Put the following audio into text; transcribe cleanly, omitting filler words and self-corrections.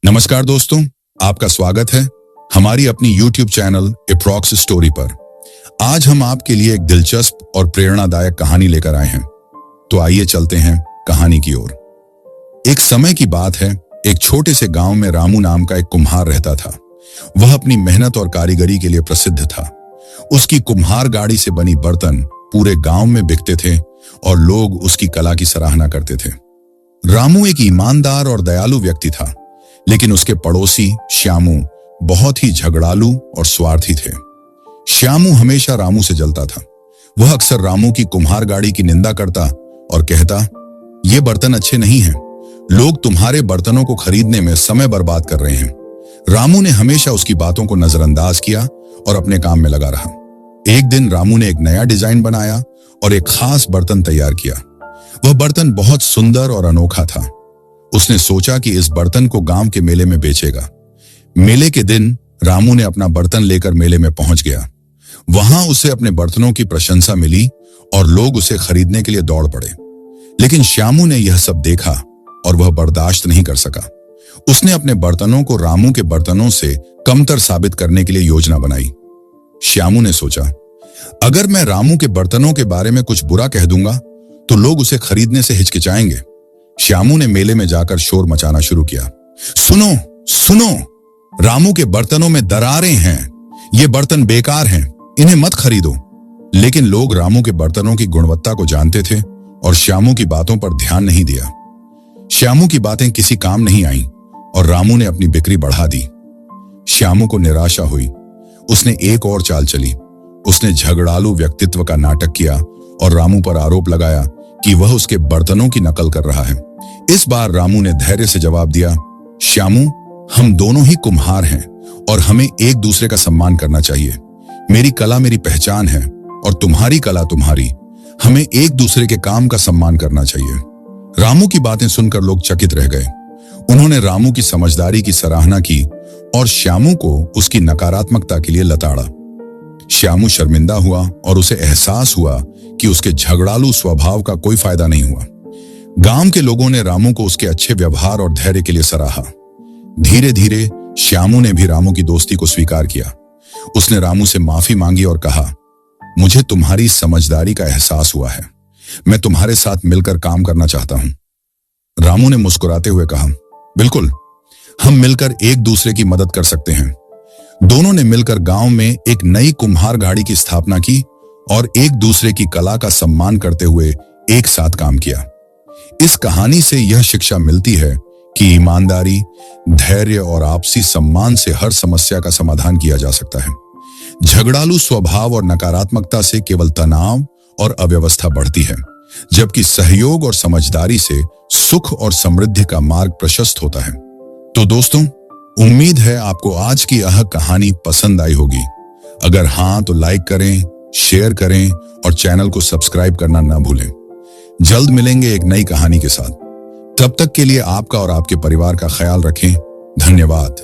नमस्कार दोस्तों, आपका स्वागत है हमारी अपनी YouTube चैनल एप्रॉक्स स्टोरी पर। आज हम आपके लिए एक दिलचस्प और प्रेरणादायक कहानी लेकर आए हैं। तो आइए चलते हैं कहानी की ओर। एक समय की बात है, एक छोटे से गांव में रामू नाम का एक कुम्हार रहता था। वह अपनी मेहनत और कारीगरी के लिए प्रसिद्ध था। उसकी कुम्हार गाड़ी से बनी बर्तन पूरे गांव में बिकते थे और लोग उसकी कला की सराहना करते थे। रामू एक ईमानदार और दयालु व्यक्ति था, लेकिन उसके पड़ोसी श्यामू बहुत ही झगड़ालू और स्वार्थी थे। श्यामू हमेशा रामू से जलता था। वह अक्सर रामू की कुम्हार गाड़ी की निंदा करता और कहता, ये बर्तन अच्छे नहीं हैं, लोग तुम्हारे बर्तनों को खरीदने में समय बर्बाद कर रहे हैं। रामू ने हमेशा उसकी बातों को नजरअंदाज किया और अपने काम में लगा रहा। एक दिन रामू ने एक नया डिजाइन बनाया और एक खास बर्तन तैयार किया। वह बर्तन बहुत सुंदर और अनोखा था। उसने सोचा कि इस बर्तन को गांव के मेले में बेचेगा। मेले के दिन रामू ने अपना बर्तन लेकर मेले में पहुंच गया। वहां उसे अपने बर्तनों की प्रशंसा मिली और लोग उसे खरीदने के लिए दौड़ पड़े। लेकिन श्यामू ने यह सब देखा और वह बर्दाश्त नहीं कर सका। उसने अपने बर्तनों को रामू के बर्तनों से कमतर साबित करने के लिए योजना बनाई। श्यामू ने सोचा, अगर मैं रामू के बर्तनों के बारे में कुछ बुरा कह दूंगा तो लोग उसे खरीदने से हिचकिचाएंगे। श्यामू ने मेले में जाकर शोर मचाना शुरू किया। सुनो सुनो, रामू के बर्तनों में दरारें हैं, ये बर्तन बेकार हैं, इन्हें मत खरीदो। लेकिन लोग रामू के बर्तनों की गुणवत्ता को जानते थे और श्यामू की बातों पर ध्यान नहीं दिया। श्यामू की बातें किसी काम नहीं आईं और रामू ने अपनी बिक्री बढ़ा दी। श्यामू को निराशा हुई। उसने एक और चाल चली। उसने झगड़ालू व्यक्तित्व का नाटक किया और रामू पर आरोप लगाया कि वह उसके बर्तनों की नकल कर रहा है। इस बार रामू ने धैर्य से जवाब दिया, श्यामू, हम दोनों ही कुम्हार हैं और हमें एक दूसरे का सम्मान करना चाहिए। मेरी कला मेरी पहचान है और तुम्हारी कला तुम्हारी। हमें एक दूसरे के काम का सम्मान करना चाहिए। रामू की बातें सुनकर लोग चकित रह गए। उन्होंने रामू की समझदारी की सराहना की और श्यामू को उसकी नकारात्मकता के लिए लताड़ा। श्यामू शर्मिंदा हुआ और उसे एहसास हुआ कि उसके झगड़ालू स्वभाव का कोई फायदा नहीं हुआ। गांव के लोगों ने रामू को उसके अच्छे व्यवहार और धैर्य के लिए सराहा। धीरे धीरे श्यामू ने भी रामू की दोस्ती को स्वीकार किया। उसने रामू से माफी मांगी और कहा, मुझे तुम्हारी समझदारी का एहसास हुआ है। मैं तुम्हारे साथ मिलकर काम करना चाहता हूं। रामू ने मुस्कुराते हुए कहा, बिल्कुल, हम मिलकर एक दूसरे की मदद कर सकते हैं। दोनों ने मिलकर गांव में एक नई कुम्हार गाड़ी की स्थापना की और एक दूसरे की कला का सम्मान करते हुए एक साथ काम किया। इस कहानी से यह शिक्षा मिलती है कि ईमानदारी, धैर्य और आपसी सम्मान से हर समस्या का समाधान किया जा सकता है। झगड़ालू स्वभाव और नकारात्मकता से केवल तनाव और अव्यवस्था बढ़ती है, जबकि सहयोग और समझदारी से सुख और समृद्धि का मार्ग प्रशस्त होता है। तो दोस्तों, उम्मीद है आपको आज की यह कहानी पसंद आई होगी। अगर हाँ तो लाइक करें, शेयर करें और चैनल को सब्सक्राइब करना ना भूलें। जल्द मिलेंगे एक नई कहानी के साथ। तब तक के लिए आपका और आपके परिवार का ख्याल रखें। धन्यवाद।